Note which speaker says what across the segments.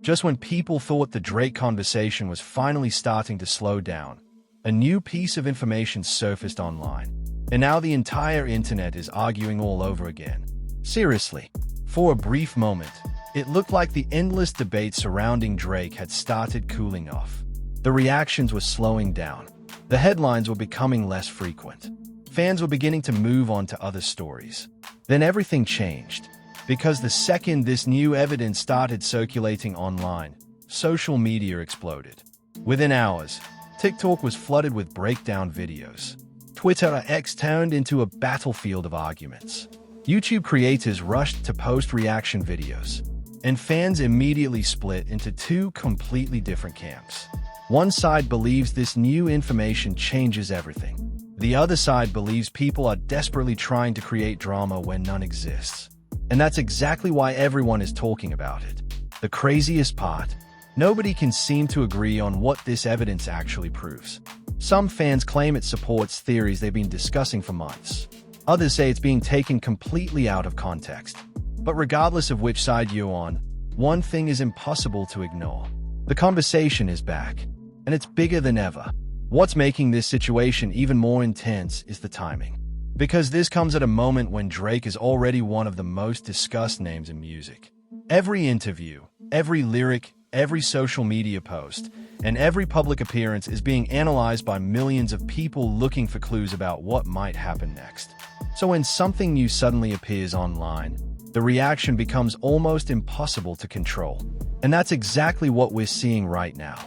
Speaker 1: Just when people thought the Drake conversation was finally starting to slow down, a new piece of information surfaced online. And now the entire internet is arguing all over again. Seriously, for a brief moment, it looked like the endless debate surrounding Drake had started cooling off. The reactions were slowing down. The headlines were becoming less frequent. Fans were beginning to move on to other stories. Then everything changed. Because the second this new evidence started circulating online, social media exploded. Within hours, TikTok was flooded with breakdown videos. Twitter X turned into a battlefield of arguments. YouTube creators rushed to post reaction videos, and fans immediately split into two completely different camps. One side believes this new information changes everything. The other side believes people are desperately trying to create drama when none exists. And that's exactly why everyone is talking about it. The craziest part, nobody can seem to agree on what this evidence actually proves. Some fans claim it supports theories they've been discussing for months. Others say it's being taken completely out of context. But regardless of which side you're on, one thing is impossible to ignore. The conversation is back, and it's bigger than ever. What's making this situation even more intense is the timing. Because this comes at a moment when Drake is already one of the most discussed names in music. Every interview, every lyric, every social media post, and every public appearance is being analyzed by millions of people looking for clues about what might happen next. So when something new suddenly appears online, the reaction becomes almost impossible to control. And that's exactly what we're seeing right now.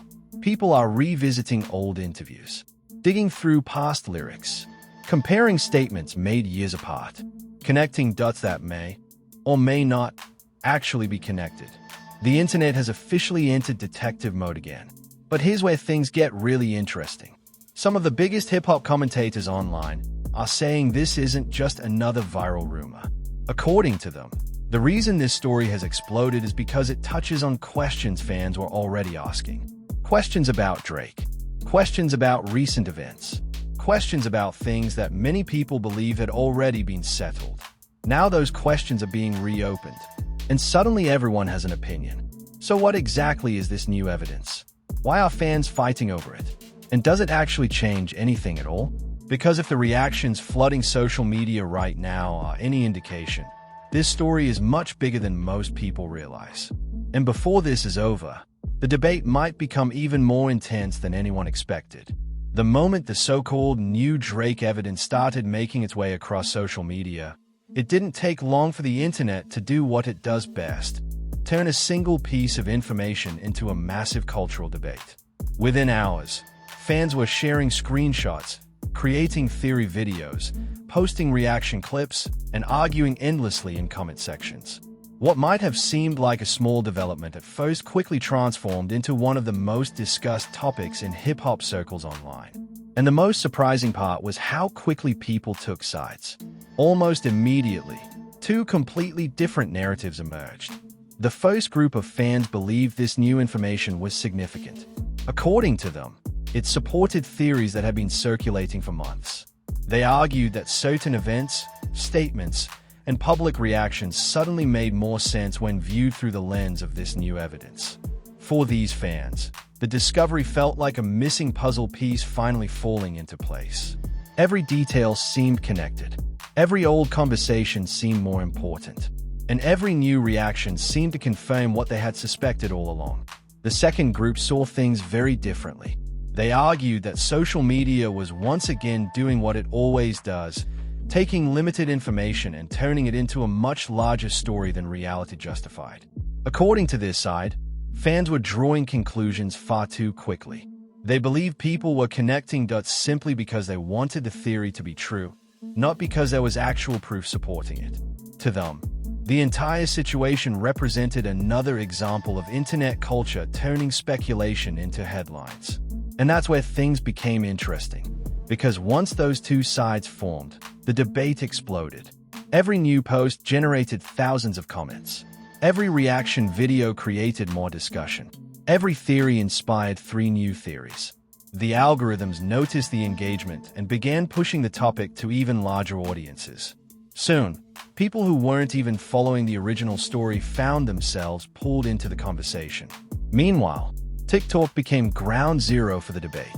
Speaker 1: People are revisiting old interviews, digging through past lyrics, comparing statements made years apart, connecting dots that may, or may not, actually be connected. The internet has officially entered detective mode again. But here's where things get really interesting. Some of the biggest hip-hop commentators online are saying this isn't just another viral rumor. According to them, the reason this story has exploded is because it touches on questions fans were already asking. Questions about Drake. Questions about recent events. Questions about things that many people believe had already been settled. Now those questions are being reopened, and suddenly everyone has an opinion. So what exactly is this new evidence? Why are fans fighting over it? And does it actually change anything at all? Because if the reactions flooding social media right now are any indication, this story is much bigger than most people realize. And before this is over, the debate might become even more intense than anyone expected. The moment the so-called new Drake evidence started making its way across social media, it didn't take long for the internet to do what it does best: turn a single piece of information into a massive cultural debate. Within hours, fans were sharing screenshots, creating theory videos, posting reaction clips, and arguing endlessly in comment sections. What might have seemed like a small development at first quickly transformed into one of the most discussed topics in hip-hop circles online. And the most surprising part was how quickly people took sides. Almost immediately, two completely different narratives emerged. The first group of fans believed this new information was significant. According to them, it supported theories that had been circulating for months. They argued that certain events, statements, and public reactions suddenly made more sense when viewed through the lens of this new evidence. For these fans, the discovery felt like a missing puzzle piece finally falling into place. Every detail seemed connected. Every old conversation seemed more important. And every new reaction seemed to confirm what they had suspected all along. The second group saw things very differently. They argued that social media was once again doing what it always does, taking limited information and turning it into a much larger story than reality justified. According to this side, fans were drawing conclusions far too quickly. They believed people were connecting dots simply because they wanted the theory to be true, not because there was actual proof supporting it. To them, the entire situation represented another example of internet culture turning speculation into headlines. And that's where things became interesting. Because once those two sides formed, the debate exploded. Every new post generated thousands of comments. Every reaction video created more discussion. Every theory inspired 3 new theories. The algorithms noticed the engagement and began pushing the topic to even larger audiences. Soon, People who weren't even following the original story found themselves pulled into the conversation. Meanwhile, TikTok became ground zero for the debate.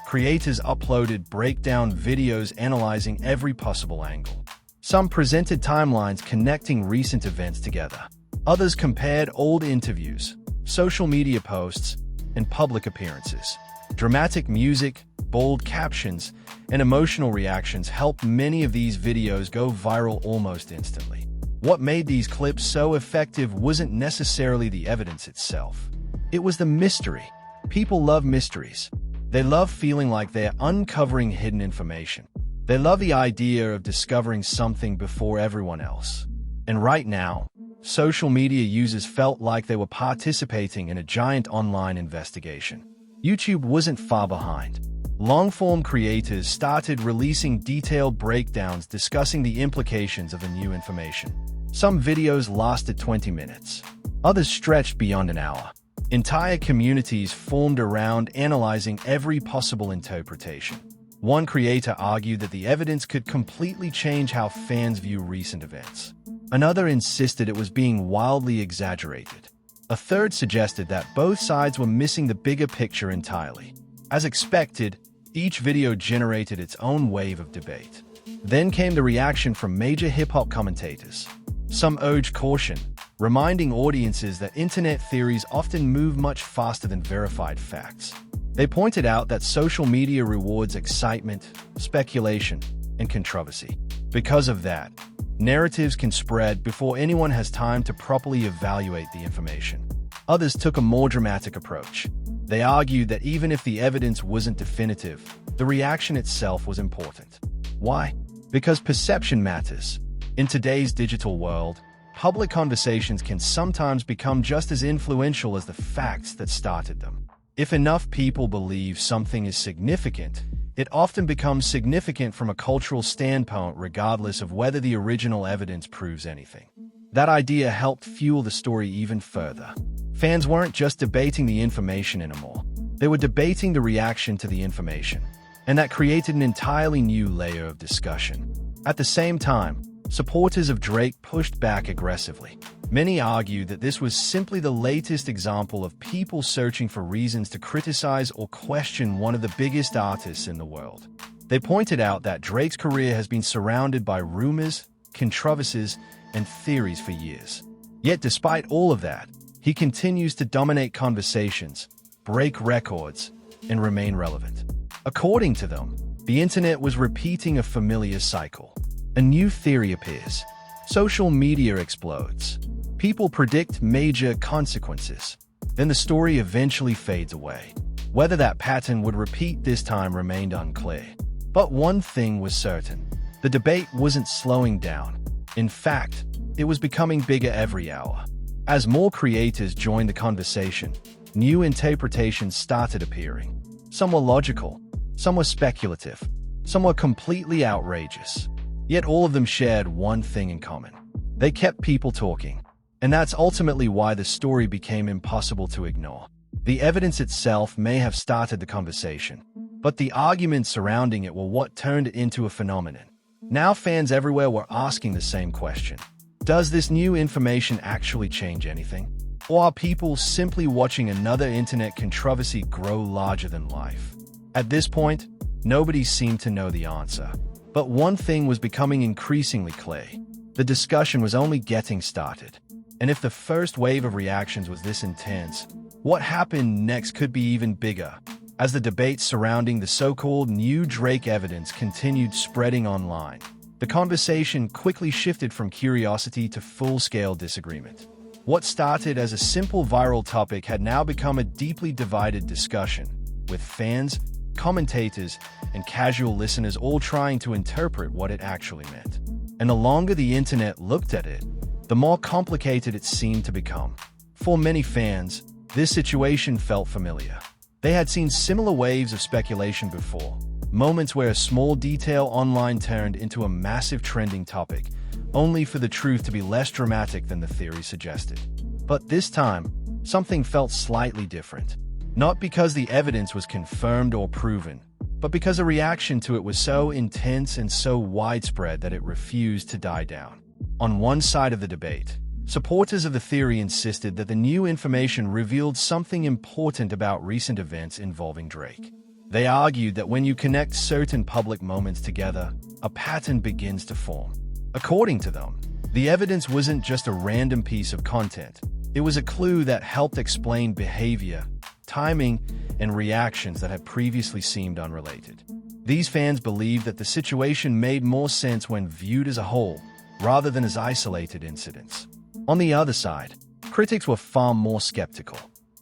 Speaker 1: Creators uploaded breakdown videos analyzing every possible angle. Some presented timelines connecting recent events together. Others compared old interviews, social media posts, and public appearances. Dramatic music, bold captions, and emotional reactions helped many of these videos go viral almost instantly. What made these clips so effective wasn't necessarily the evidence itself. It was the mystery. People love mysteries. They love feeling like they're uncovering hidden information. They love the idea of discovering something before everyone else. And right now, social media users felt like they were participating in a giant online investigation. YouTube wasn't far behind. Long-form creators started releasing detailed breakdowns discussing the implications of the new information. Some videos lasted 20 minutes. Others stretched beyond an hour. Entire communities formed around analyzing every possible interpretation. One creator argued that the evidence could completely change how fans view recent events. Another insisted it was being wildly exaggerated. A third suggested that both sides were missing the bigger picture entirely. As expected, each video generated its own wave of debate. Then came the reaction from major hip-hop commentators. Some urged caution, reminding audiences that internet theories often move much faster than verified facts. They pointed out that social media rewards excitement, speculation, and controversy. Because of that, narratives can spread before anyone has time to properly evaluate the information. Others took a more dramatic approach. They argued that even if the evidence wasn't definitive, the reaction itself was important. Why? Because perception matters. In today's digital world, public conversations can sometimes become just as influential as the facts that started them. If enough people believe something is significant, it often becomes significant from a cultural standpoint regardless of whether the original evidence proves anything. That idea helped fuel the story even further. Fans weren't just debating the information anymore. They were debating the reaction to the information, and that created an entirely new layer of discussion. At the same time, supporters of Drake pushed back aggressively. Many argued that this was simply the latest example of people searching for reasons to criticize or question one of the biggest artists in the world. They pointed out that Drake's career has been surrounded by rumors, controversies, and theories for years. Yet despite all of that, he continues to dominate conversations, break records, and remain relevant. According to them, the internet was repeating a familiar cycle. A new theory appears. Social media explodes. People predict major consequences. Then the story eventually fades away. Whether that pattern would repeat this time remained unclear. But one thing was certain. The debate wasn't slowing down. In fact, it was becoming bigger every hour. As more creators joined the conversation, new interpretations started appearing. Some were logical, some were speculative, some were completely outrageous. Yet all of them shared one thing in common. They kept people talking. And that's ultimately why the story became impossible to ignore. The evidence itself may have started the conversation, but the arguments surrounding it were what turned it into a phenomenon. Now fans everywhere were asking the same question. Does this new information actually change anything? Or are people simply watching another internet controversy grow larger than life? At this point, nobody seemed to know the answer. But one thing was becoming increasingly clear. The discussion was only getting started. And if the first wave of reactions was this intense, what happened next could be even bigger. As the debate surrounding the so-called new Drake evidence continued spreading online, the conversation quickly shifted from curiosity to full-scale disagreement. What started as a simple viral topic had now become a deeply divided discussion, with fans, commentators, and casual listeners all trying to interpret what it actually meant. And the longer the internet looked at it, the more complicated it seemed to become. For many fans, this situation felt familiar. They had seen similar waves of speculation before, moments where a small detail online turned into a massive trending topic, only for the truth to be less dramatic than the theory suggested. But this time, something felt slightly different. Not because the evidence was confirmed or proven, but because the reaction to it was so intense and so widespread that it refused to die down. On one side of the debate, supporters of the theory insisted that the new information revealed something important about recent events involving Drake. They argued that when you connect certain public moments together, a pattern begins to form. According to them, the evidence wasn't just a random piece of content. It was a clue that helped explain behavior, timing, and reactions that had previously seemed unrelated. These fans believed that the situation made more sense when viewed as a whole, rather than as isolated incidents. On the other side, critics were far more skeptical.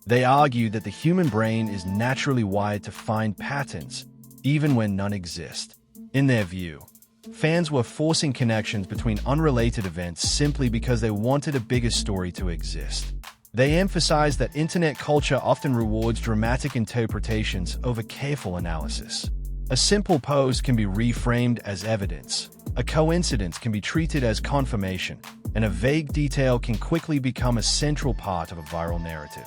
Speaker 1: They argued that the human brain is naturally wired to find patterns, even when none exist. In their view, fans were forcing connections between unrelated events simply because they wanted a bigger story to exist. They emphasized that internet culture often rewards dramatic interpretations over careful analysis. A simple post can be reframed as evidence, a coincidence can be treated as confirmation, and a vague detail can quickly become a central part of a viral narrative.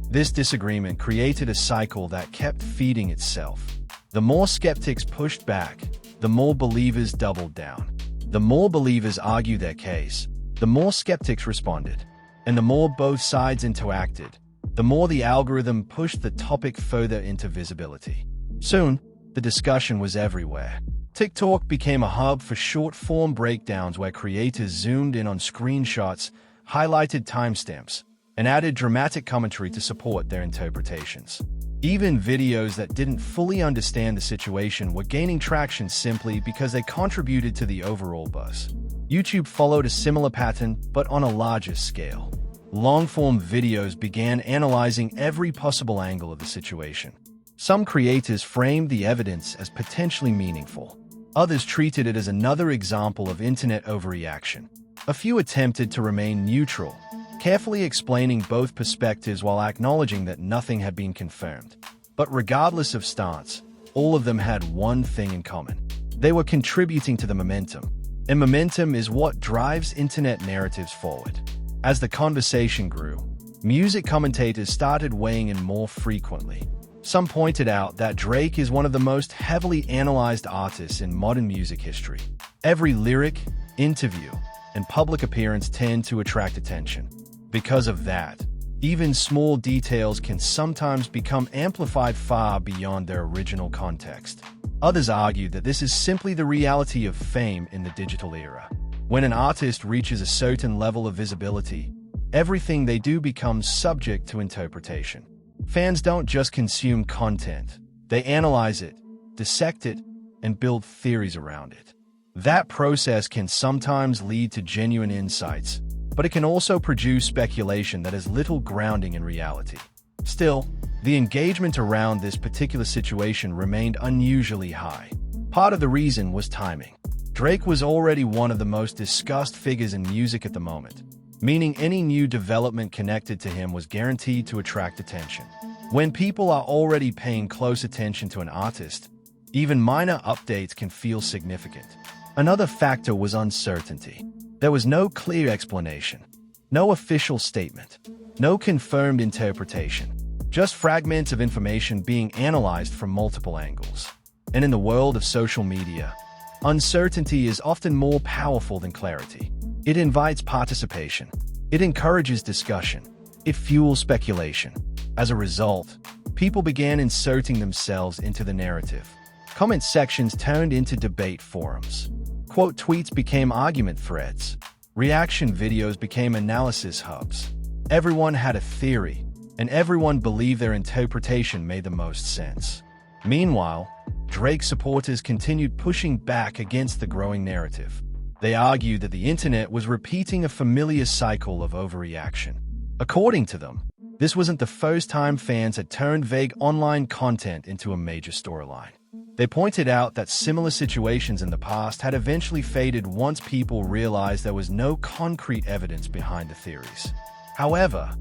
Speaker 1: This disagreement created a cycle that kept feeding itself. The more skeptics pushed back, the more believers doubled down. The more believers argued their case, the more skeptics responded. And the more both sides interacted, the more the algorithm pushed the topic further into visibility. Soon, the discussion was everywhere. TikTok became a hub for short-form breakdowns where creators zoomed in on screenshots, highlighted timestamps, and added dramatic commentary to support their interpretations. Even videos that didn't fully understand the situation were gaining traction simply because they contributed to the overall buzz. YouTube followed a similar pattern, but on a larger scale. Long-form videos began analyzing every possible angle of the situation. Some creators framed the evidence as potentially meaningful. Others treated it as another example of internet overreaction. A few attempted to remain neutral, carefully explaining both perspectives while acknowledging that nothing had been confirmed. But regardless of stance, all of them had one thing in common. They were contributing to the momentum. And momentum is what drives internet narratives forward. As the conversation grew, music commentators started weighing in more frequently. Some pointed out that Drake is one of the most heavily analyzed artists in modern music history. Every lyric, interview, and public appearance tend to attract attention. Because of that, even small details can sometimes become amplified far beyond their original context. Others argue that this is simply the reality of fame in the digital era. When an artist reaches a certain level of visibility, everything they do becomes subject to interpretation. Fans don't just consume content, they analyze it, dissect it, and build theories around it. That process can sometimes lead to genuine insights, but it can also produce speculation that has little grounding in reality. Still, the engagement around this particular situation remained unusually high. Part of the reason was timing. Drake was already one of the most discussed figures in music at the moment, meaning any new development connected to him was guaranteed to attract attention. When people are already paying close attention to an artist, even minor updates can feel significant. Another factor was uncertainty. There was no clear explanation, no official statement, no confirmed interpretation, just fragments of information being analyzed from multiple angles. And in the world of social media, uncertainty is often more powerful than clarity. It invites participation. It encourages discussion. It fuels speculation. As a result, people began inserting themselves into the narrative. Comment sections turned into debate forums. Quote tweets became argument threads. Reaction videos became analysis hubs. Everyone had a theory, and everyone believed their interpretation made the most sense. Meanwhile, Drake supporters continued pushing back against the growing narrative. They argued that the internet was repeating a familiar cycle of overreaction. According to them, this wasn't the first time fans had turned vague online content into a major storyline. They pointed out that similar situations in the past had eventually faded once people realized there was no concrete evidence behind the theories. However,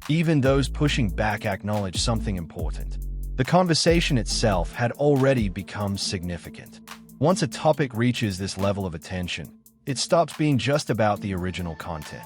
Speaker 1: even those pushing back acknowledged something important. The conversation itself had already become significant. Once a topic reaches this level of attention, it stops being just about the original content.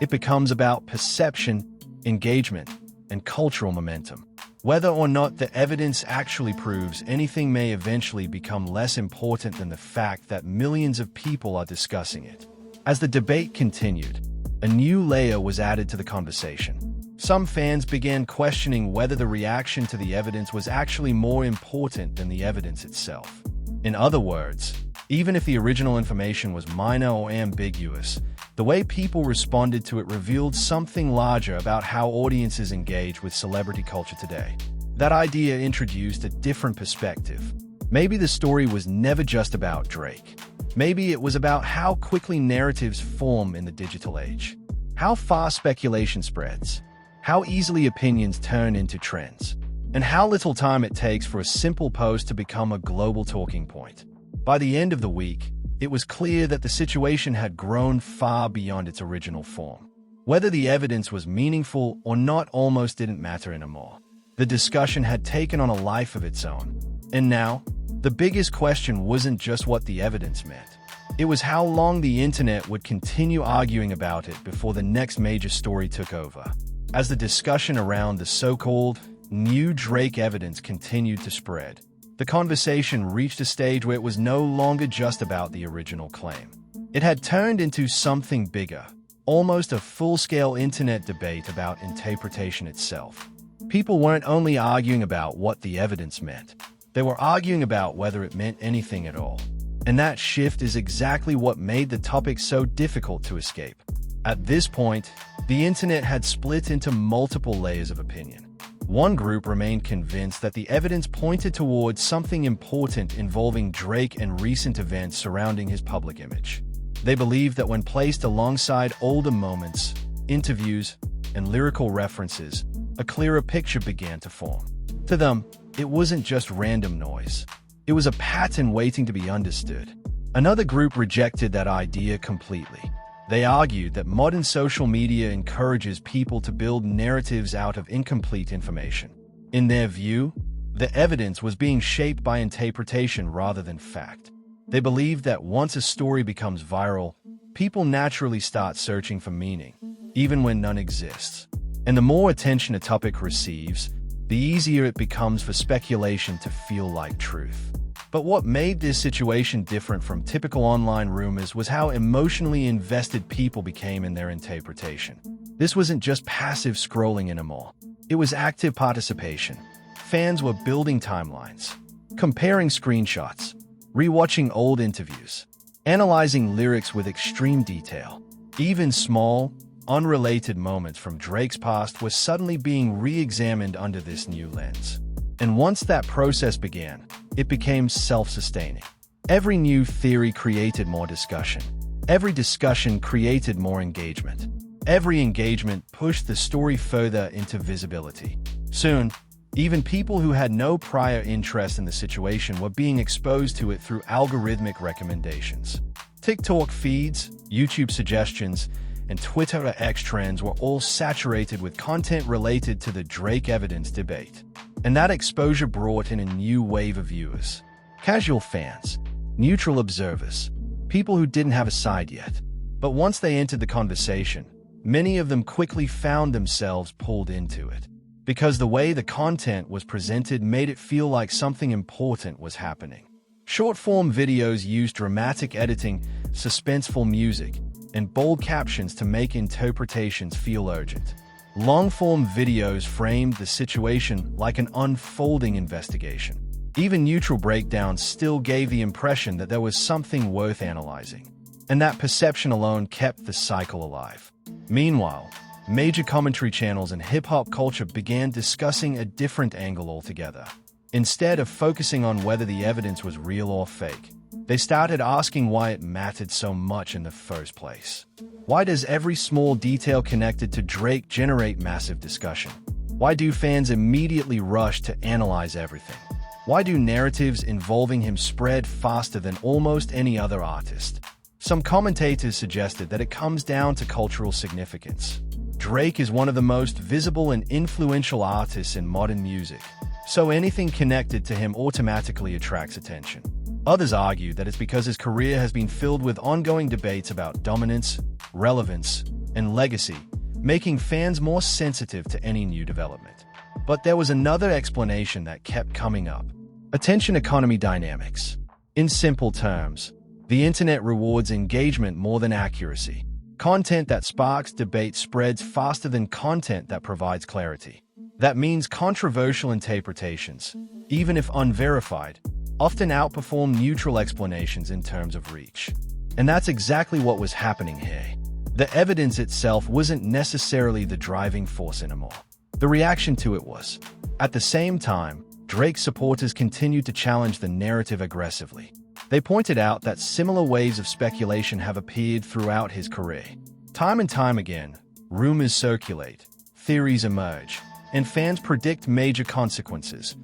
Speaker 1: It becomes about perception, engagement, and cultural momentum. Whether or not the evidence actually proves anything may eventually become less important than the fact that millions of people are discussing it. As the debate continued, a new layer was added to the conversation. Some fans began questioning whether the reaction to the evidence was actually more important than the evidence itself. In other words, even if the original information was minor or ambiguous, the way people responded to it revealed something larger about how audiences engage with celebrity culture today. That idea introduced a different perspective. Maybe the story was never just about Drake. Maybe it was about how quickly narratives form in the digital age, how fast speculation spreads, how easily opinions turn into trends, and how little time it takes for a simple post to become a global talking point. By the end of the week, it was clear that the situation had grown far beyond its original form. Whether the evidence was meaningful or not almost didn't matter anymore. The discussion had taken on a life of its own. And now, the biggest question wasn't just what the evidence meant. It was how long the internet would continue arguing about it before the next major story took over. As the discussion around the so-called new Drake evidence continued to spread, the conversation reached a stage where it was no longer just about the original claim. It had turned into something bigger, almost a full-scale internet debate about interpretation itself. People weren't only arguing about what the evidence meant, they were arguing about whether it meant anything at all. And that shift is exactly what made the topic so difficult to escape. At this point, the internet had split into multiple layers of opinion. One group remained convinced that the evidence pointed towards something important involving Drake and recent events surrounding his public image. They believed that when placed alongside older moments, interviews, and lyrical references, a clearer picture began to form. To them, it wasn't just random noise. It was a pattern waiting to be understood. Another group rejected that idea completely. They argued that modern social media encourages people to build narratives out of incomplete information. In their view, the evidence was being shaped by interpretation rather than fact. They believed that once a story becomes viral, people naturally start searching for meaning, even when none exists. And the more attention a topic receives, the easier it becomes for speculation to feel like truth. But what made this situation different from typical online rumors was how emotionally invested people became in their interpretation. This wasn't just passive scrolling anymore. It was active participation. Fans were building timelines, comparing screenshots, rewatching old interviews, analyzing lyrics with extreme detail. Even small, unrelated moments from Drake's past were suddenly being re-examined under this new lens. And once that process began, it became self-sustaining. Every new theory created more discussion. Every discussion created more engagement. Every engagement pushed the story further into visibility. Soon, even people who had no prior interest in the situation were being exposed to it through algorithmic recommendations. TikTok feeds, YouTube suggestions, and Twitter or X trends were all saturated with content related to the Drake evidence debate. And that exposure brought in a new wave of viewers. Casual fans, neutral observers, people who didn't have a side yet. But once they entered the conversation, many of them quickly found themselves pulled into it. Because the way the content was presented made it feel like something important was happening. Short-form videos used dramatic editing, suspenseful music, and bold captions to make interpretations feel urgent. Long-form videos framed the situation like an unfolding investigation. Even neutral breakdowns still gave the impression that there was something worth analyzing. And that perception alone kept the cycle alive. Meanwhile, major commentary channels and hip-hop culture began discussing a different angle altogether. Instead of focusing on whether the evidence was real or fake, they started asking why it mattered so much in the first place. Why does every small detail connected to Drake generate massive discussion? Why do fans immediately rush to analyze everything? Why do narratives involving him spread faster than almost any other artist? Some commentators suggested that it comes down to cultural significance. Drake is one of the most visible and influential artists in modern music, so anything connected to him automatically attracts attention. Others argue that it's because his career has been filled with ongoing debates about dominance, relevance, and legacy, making fans more sensitive to any new development. But there was another explanation that kept coming up: attention economy dynamics. In simple terms, The internet rewards engagement more than accuracy. Content that sparks debate spreads faster than content that provides clarity. That means controversial interpretations, even if unverified, often outperform neutral explanations in terms of reach. And that's exactly what was happening here. The evidence itself wasn't necessarily the driving force anymore. The reaction to it was. At the same time, Drake's supporters continued to challenge the narrative aggressively. They pointed out that similar waves of speculation have appeared throughout his career. Time and time again, rumors circulate, theories emerge, and fans predict major consequences,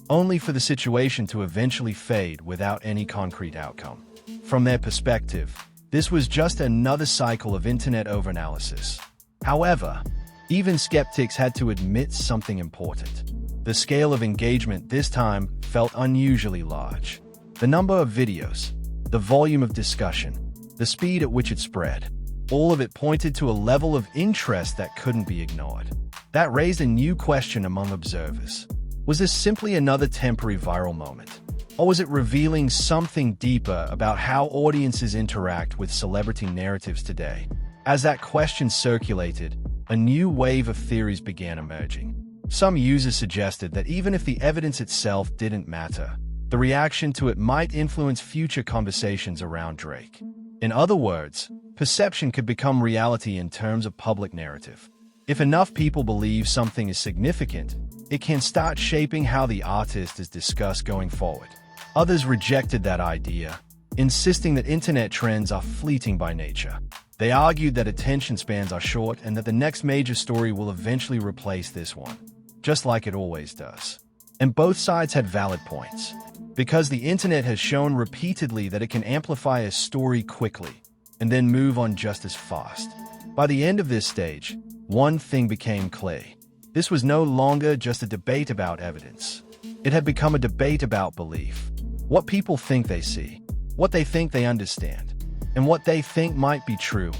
Speaker 1: only for the situation to eventually fade without any concrete outcome. From their perspective, this was just another cycle of internet overanalysis. However, even skeptics had to admit something important. The scale of engagement this time felt unusually large. The number of videos, the volume of discussion, the speed at which it spread, all of it pointed to a level of interest that couldn't be ignored. That raised a new question among observers. Was this simply another temporary viral moment? Or was it revealing something deeper about how audiences interact with celebrity narratives today? As that question circulated, a new wave of theories began emerging. Some users suggested that even if the evidence itself didn't matter, the reaction to it might influence future conversations around Drake. In other words, perception could become reality in terms of public narrative. If enough people believe something is significant, it can start shaping how the artist is discussed going forward. Others rejected that idea, insisting that internet trends are fleeting by nature. They argued that attention spans are short and that the next major story will eventually replace this one, just like it always does. And both sides had valid points, because the internet has shown repeatedly that it can amplify a story quickly and then move on just as fast. By the end of this stage, one thing became clear. This was no longer just a debate about evidence. It had become a debate about belief. What people think they see, what they think they understand, and what they think might be true,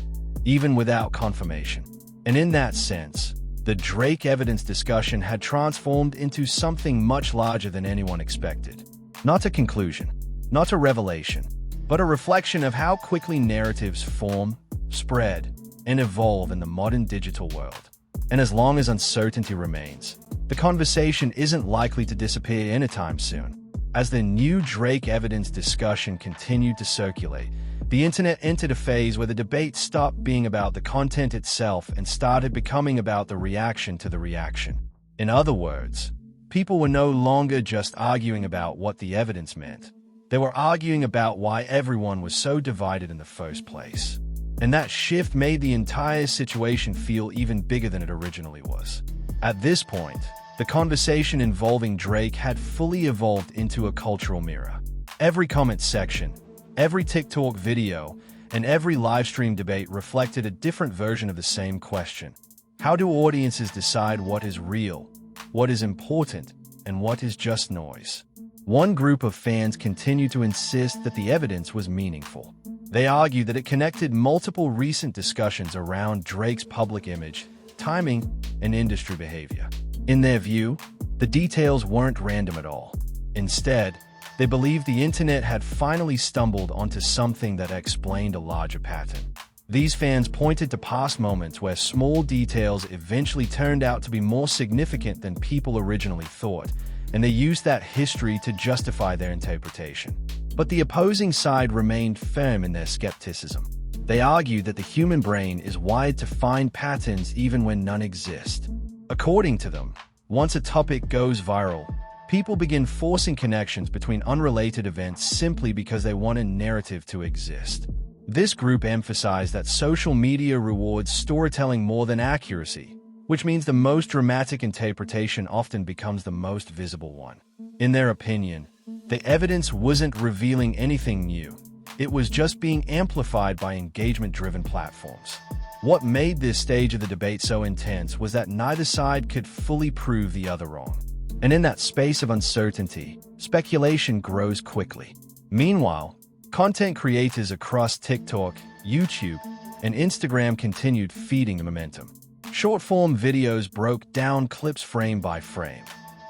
Speaker 1: even without confirmation. And in that sense, the Drake evidence discussion had transformed into something much larger than anyone expected. Not a conclusion, not a revelation, but a reflection of how quickly narratives form, spread, and evolve in the modern digital world. And as long as uncertainty remains, the conversation isn't likely to disappear anytime soon. As the new Drake evidence discussion continued to circulate, the internet entered a phase where the debate stopped being about the content itself and started becoming about the reaction to the reaction. In other words, people were no longer just arguing about what the evidence meant. They were arguing about why everyone was so divided in the first place. And that shift made the entire situation feel even bigger than it originally was. At this point, the conversation involving Drake had fully evolved into a cultural mirror. Every comment section, every TikTok video, and every livestream debate reflected a different version of the same question. How do audiences decide what is real, what is important, and what is just noise? One group of fans continued to insist that the evidence was meaningful. They argued that it connected multiple recent discussions around Drake's public image, timing, and industry behavior. In their view, the details weren't random at all. Instead, they believed the internet had finally stumbled onto something that explained a larger pattern. These fans pointed to past moments where small details eventually turned out to be more significant than people originally thought, and they used that history to justify their interpretation. But the opposing side remained firm in their skepticism. They argued that the human brain is wired to find patterns even when none exist. According to them, once a topic goes viral, people begin forcing connections between unrelated events simply because they want a narrative to exist. This group emphasized that social media rewards storytelling more than accuracy, which means the most dramatic interpretation often becomes the most visible one. In their opinion, the evidence wasn't revealing anything new. It was just being amplified by engagement-driven platforms. What made this stage of the debate so intense was that neither side could fully prove the other wrong. And in that space of uncertainty, speculation grows quickly. Meanwhile, content creators across TikTok, YouTube, and Instagram continued feeding the momentum. Short-form videos broke down clips frame by frame,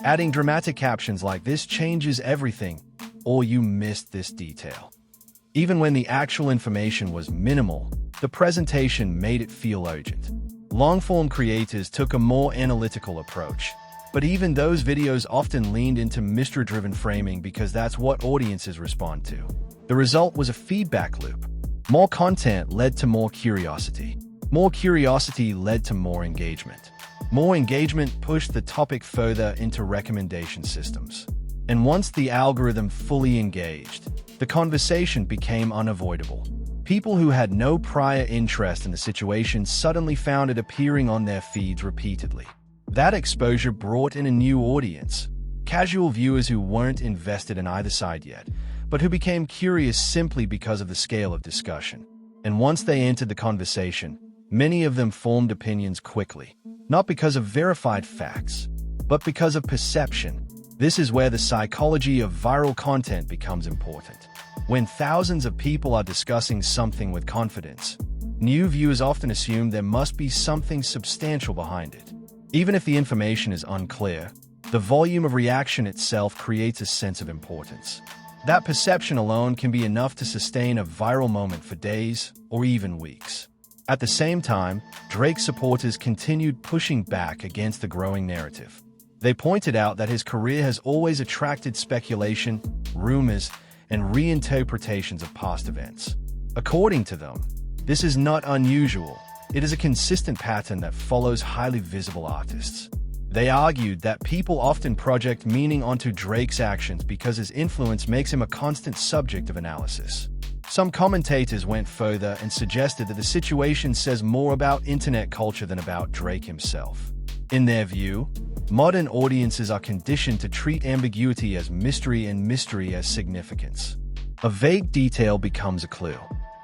Speaker 1: adding dramatic captions like "This changes everything," or "You missed this detail." Even when the actual information was minimal, the presentation made it feel urgent. Long-form creators took a more analytical approach, but even those videos often leaned into mystery-driven framing because that's what audiences respond to. The result was a feedback loop. More content led to more curiosity. More curiosity led to more engagement. More engagement pushed the topic further into recommendation systems. And once the algorithm fully engaged, the conversation became unavoidable. People who had no prior interest in the situation suddenly found it appearing on their feeds repeatedly. That exposure brought in a new audience, casual viewers who weren't invested in either side yet, but who became curious simply because of the scale of discussion. And once they entered the conversation, many of them formed opinions quickly, not because of verified facts, but because of perception. This is where the psychology of viral content becomes important. When thousands of people are discussing something with confidence, new viewers often assume there must be something substantial behind it. Even if the information is unclear, the volume of reaction itself creates a sense of importance. That perception alone can be enough to sustain a viral moment for days or even weeks. At the same time, Drake's supporters continued pushing back against the growing narrative. They pointed out that his career has always attracted speculation, rumors, and reinterpretations of past events. According to them, this is not unusual. It is a consistent pattern that follows highly visible artists. They argued that people often project meaning onto Drake's actions because his influence makes him a constant subject of analysis. Some commentators went further and suggested that the situation says more about internet culture than about Drake himself. In their view, modern audiences are conditioned to treat ambiguity as mystery and mystery as significance. A vague detail becomes a clue.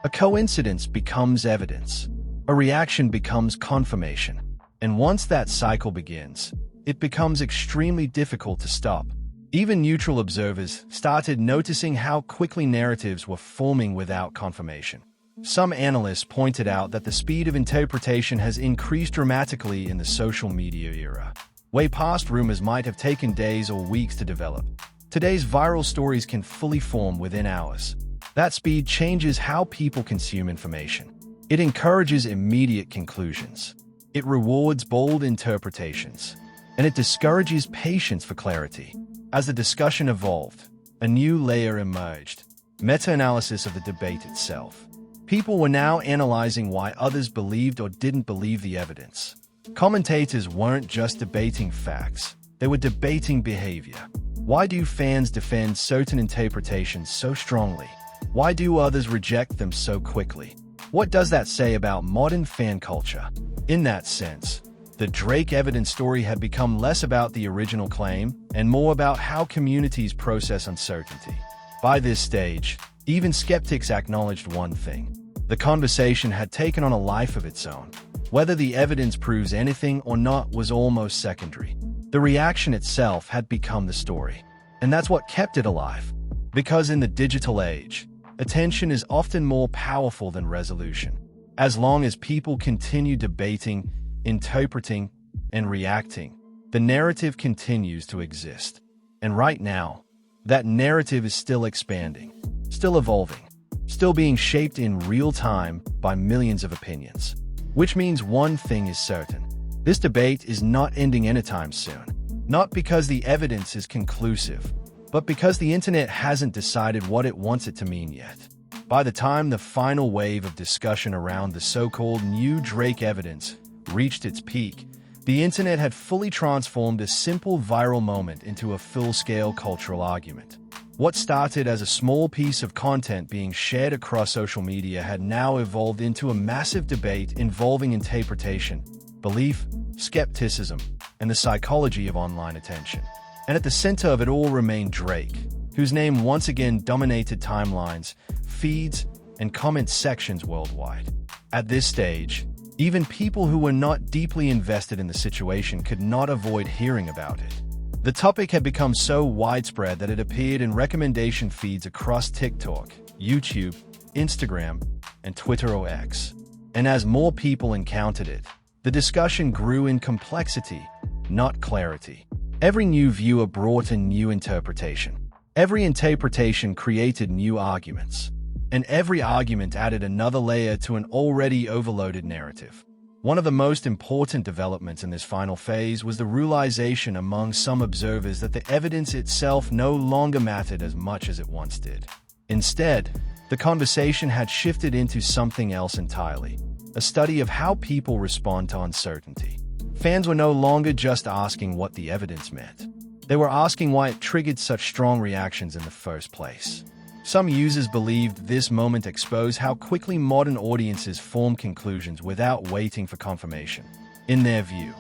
Speaker 1: A coincidence becomes evidence. A reaction becomes confirmation. And once that cycle begins, it becomes extremely difficult to stop. Even neutral observers started noticing how quickly narratives were forming without confirmation. Some analysts pointed out that the speed of interpretation has increased dramatically in the social media era. Way past rumors might have taken days or weeks to develop. Today's viral stories can fully form within hours. That speed changes how people consume information. It encourages immediate conclusions. It rewards bold interpretations. And it discourages patience for clarity. As the discussion evolved, a new layer emerged: meta-analysis of the debate itself. People were now analyzing why others believed or didn't believe the evidence. Commentators weren't just debating facts, they were debating behavior. Why do fans defend certain interpretations so strongly? Why do others reject them so quickly? What does that say about modern fan culture? In that sense, the Drake evidence story had become less about the original claim and more about how communities process uncertainty. By this stage, even skeptics acknowledged one thing: the conversation had taken on a life of its own. Whether the evidence proves anything or not was almost secondary. The reaction itself had become the story. And that's what kept it alive. Because in the digital age, attention is often more powerful than resolution. As long as people continue debating, interpreting, and reacting, the narrative continues to exist. And right now, that narrative is still expanding, still evolving, still being shaped in real time by millions of opinions. Which means one thing is certain: this debate is not ending anytime soon. Not because the evidence is conclusive, but because the internet hasn't decided what it wants it to mean yet. By the time the final wave of discussion around the so-called new Drake evidence reached its peak, the internet had fully transformed a simple viral moment into a full-scale cultural argument. What started as a small piece of content being shared across social media had now evolved into a massive debate involving interpretation, belief, skepticism, and the psychology of online attention. And at the center of it all remained Drake, whose name once again dominated timelines, feeds, and comment sections worldwide. At this stage, even people who were not deeply invested in the situation could not avoid hearing about it. The topic had become so widespread that it appeared in recommendation feeds across TikTok, YouTube, Instagram, and Twitter or X. And as more people encountered it, the discussion grew in complexity, not clarity. Every new viewer brought a new interpretation. Every interpretation created new arguments. and every argument added another layer to an already overloaded narrative. One of the most important developments in this final phase was the realization among some observers that the evidence itself no longer mattered as much as it once did. Instead, the conversation had shifted into something else entirely, a study of how people respond to uncertainty. Fans were no longer just asking what the evidence meant. They were asking why it triggered such strong reactions in the first place. Some users believed this moment exposed how quickly modern audiences form conclusions without waiting for confirmation. In their view,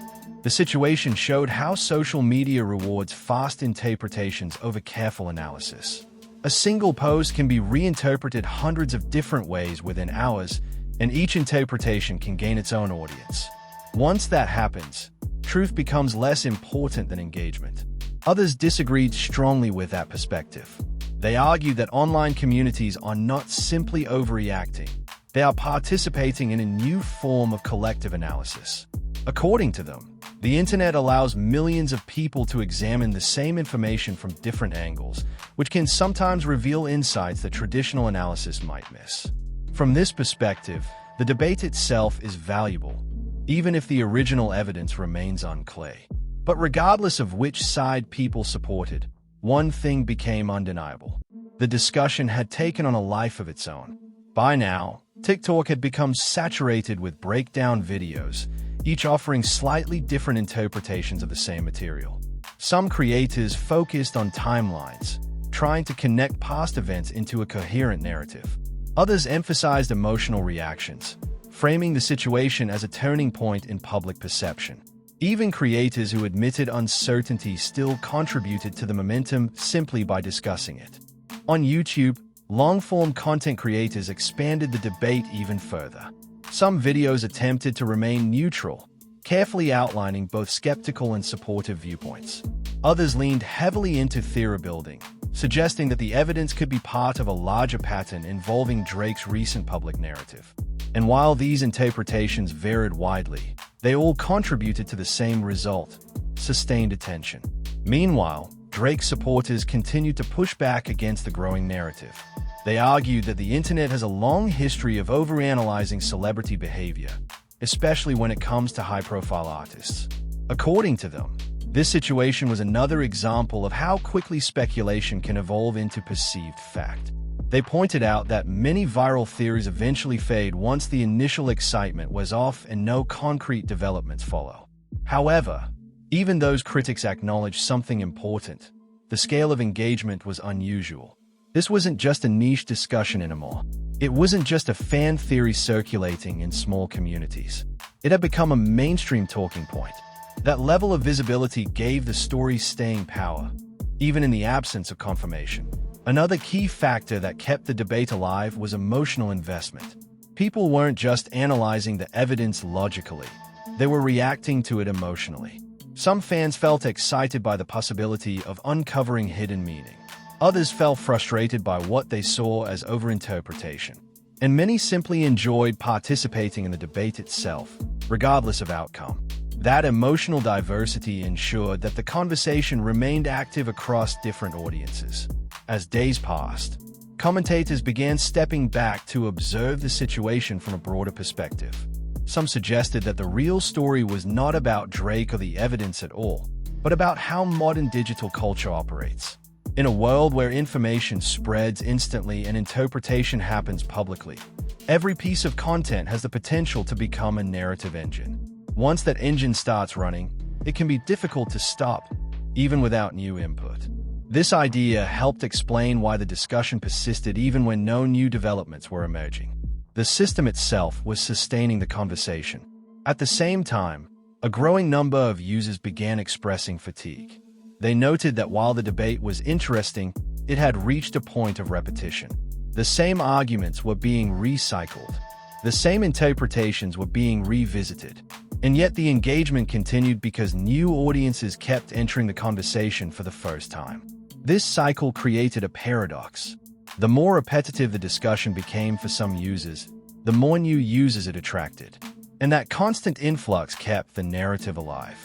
Speaker 1: the situation showed how social media rewards fast interpretations over careful analysis. A single post can be reinterpreted hundreds of different ways within hours, and each interpretation can gain its own audience. Once that happens, truth becomes less important than engagement. Others disagreed strongly with that perspective. They argued that online communities are not simply overreacting, they are participating in a new form of collective analysis. According to them, the internet allows millions of people to examine the same information from different angles, which can sometimes reveal insights that traditional analysis might miss. From this perspective, the debate itself is valuable, even if the original evidence remains unclear. But regardless of which side people supported, one thing became undeniable. The discussion had taken on a life of its own. By now, TikTok had become saturated with breakdown videos, each offering slightly different interpretations of the same material. Some creators focused on timelines, trying to connect past events into a coherent narrative. Others emphasized emotional reactions, framing the situation as a turning point in public perception. Even creators who admitted uncertainty still contributed to the momentum simply by discussing it. On YouTube, long-form content creators expanded the debate even further. Some videos attempted to remain neutral, carefully outlining both skeptical and supportive viewpoints. Others leaned heavily into theory building, suggesting that the evidence could be part of a larger pattern involving Drake's recent public narrative. And while these interpretations varied widely, they all contributed to the same result: sustained attention. Meanwhile, Drake's supporters continued to push back against the growing narrative. They argued that the internet has a long history of overanalyzing celebrity behavior, especially when it comes to high-profile artists. According to them, this situation was another example of how quickly speculation can evolve into perceived fact. They pointed out that many viral theories eventually fade once the initial excitement wears off and no concrete developments follow. However, even those critics acknowledged something important: the scale of engagement was unusual. This wasn't just a niche discussion anymore. It wasn't just a fan theory circulating in small communities. It had become a mainstream talking point. That level of visibility gave the story staying power, even in the absence of confirmation. Another key factor that kept the debate alive was emotional investment. People weren't just analyzing the evidence logically, they were reacting to it emotionally. Some fans felt excited by the possibility of uncovering hidden meaning. Others felt frustrated by what they saw as overinterpretation. And many simply enjoyed participating in the debate itself, regardless of outcome. That emotional diversity ensured that the conversation remained active across different audiences. As days passed, commentators began stepping back to observe the situation from a broader perspective. Some suggested that the real story was not about Drake or the evidence at all, but about how modern digital culture operates. In a world where information spreads instantly and interpretation happens publicly, every piece of content has the potential to become a narrative engine. Once that engine starts running, it can be difficult to stop, even without new input. This idea helped explain why the discussion persisted even when no new developments were emerging. The system itself was sustaining the conversation. At the same time, a growing number of users began expressing fatigue. They noted that while the debate was interesting, it had reached a point of repetition. The same arguments were being recycled. The same interpretations were being revisited. And yet the engagement continued because new audiences kept entering the conversation for the first time. This cycle created a paradox. The more repetitive the discussion became for some users, the more new users it attracted. And that constant influx kept the narrative alive.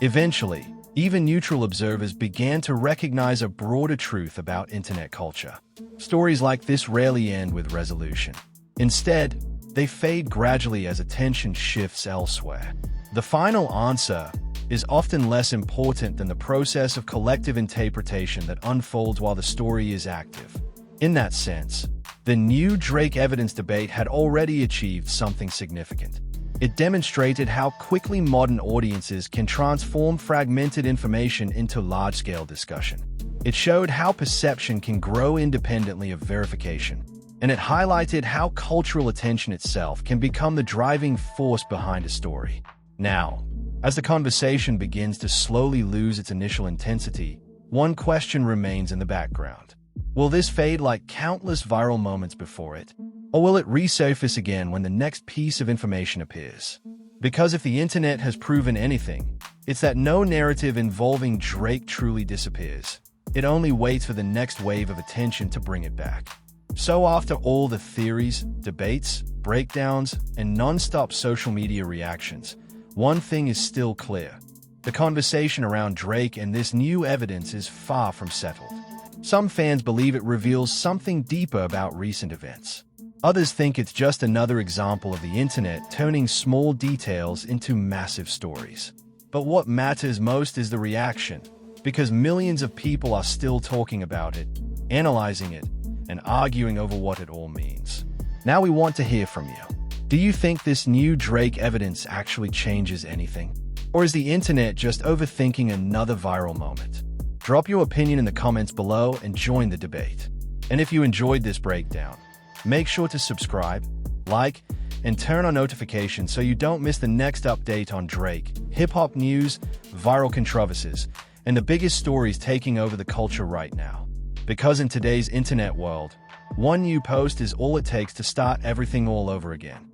Speaker 1: Eventually, Even neutral observers began to recognize a broader truth about internet culture. Stories like this rarely end with resolution. Instead, they fade gradually as attention shifts elsewhere. The final answer is often less important than the process of collective interpretation that unfolds while the story is active. In that sense, the new Drake evidence debate had already achieved something significant. It demonstrated how quickly modern audiences can transform fragmented information into large-scale discussion. It showed how perception can grow independently of verification, and it highlighted how cultural attention itself can become the driving force behind a story. Now, as the conversation begins to slowly lose its initial intensity, one question remains in the background. Will this fade like countless viral moments before it? Or will it resurface again when the next piece of information appears? Because if the internet has proven anything, it's that no narrative involving Drake truly disappears. It only waits for the next wave of attention to bring it back. So after all the theories, debates, breakdowns, and non-stop social media reactions, one thing is still clear. The conversation around Drake and this new evidence is far from settled. Some fans believe it reveals something deeper about recent events. Others think it's just another example of the internet turning small details into massive stories. But what matters most is the reaction, because millions of people are still talking about it, analyzing it, and arguing over what it all means. Now we want to hear from you. Do you think this new Drake evidence actually changes anything? Or is the internet just overthinking another viral moment? Drop your opinion in the comments below and join the debate. And if you enjoyed this breakdown, make sure to subscribe, like, and turn on notifications so you don't miss the next update on Drake, hip-hop news, viral controversies, and the biggest stories taking over the culture right now. Because in today's internet world, one new post is all it takes to start everything all over again.